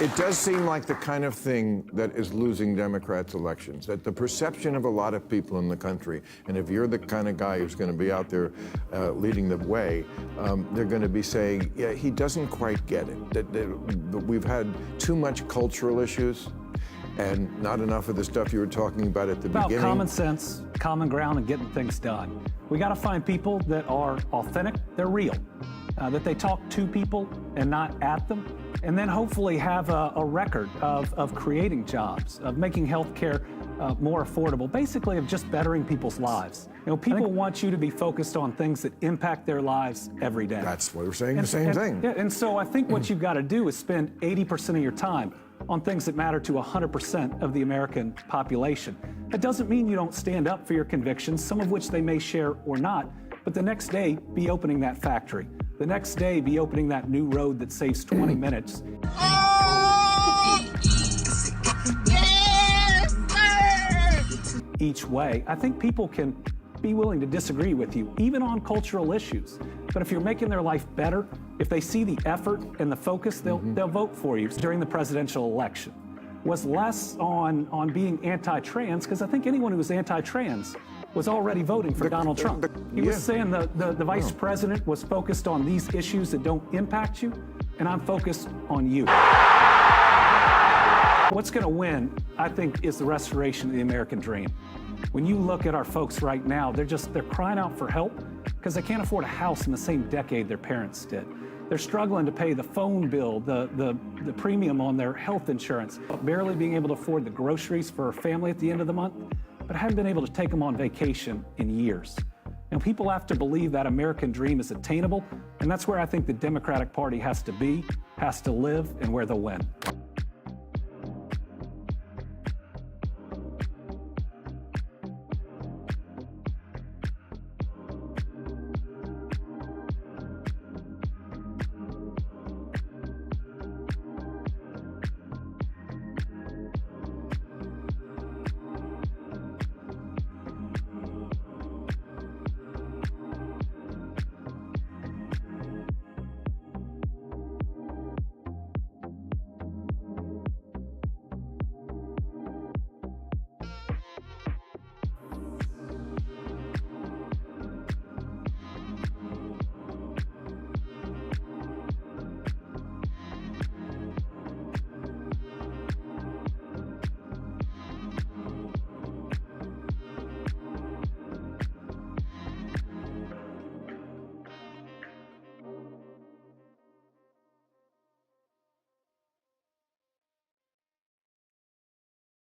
It does seem like the kind of thing that is losing Democrats' elections, that the perception of a lot of people in the country, and if you're the kind of guy who's going to be out there leading the way, they're going to be saying, yeah, he doesn't quite get it. That we've had too much cultural issues and not enough of the stuff you were talking about at the beginning. About common sense, common ground, and getting things done. We got to find people that are authentic, they're real, that they talk to people and not at them, and then hopefully have a record of creating jobs, of making healthcare more affordable, basically of just bettering people's lives. You know, people want you to be focused on things that impact their lives every day. That's what we're saying, the same thing. Yeah, and so I think what you've got to do is spend 80% of your time on things that matter to 100% of the American population. That doesn't mean you don't stand up for your convictions, some of which they may share or not, but the next day, be opening that factory. The next day, be opening that new road that saves 20 minutes. Each way. I think people can be willing to disagree with you, even on cultural issues. But if you're making their life better, if they see the effort and the focus, they'll vote for you. During the presidential election was less on being anti-trans, because I think anyone who was anti-trans was already voting for Donald Trump. He was saying the vice president was focused on these issues that don't impact you, and I'm focused on you. What's going to win, I think, is the restoration of the American dream. When you look at our folks right now, they're crying out for help because they can't afford a house in the same decade their parents did. They're struggling to pay the phone bill, the premium on their health insurance, barely being able to afford the groceries for a family at the end of the month, but haven't been able to take them on vacation in years. And people have to believe that American dream is attainable, and that's where I think the Democratic Party has to be, has to live, and where they'll win.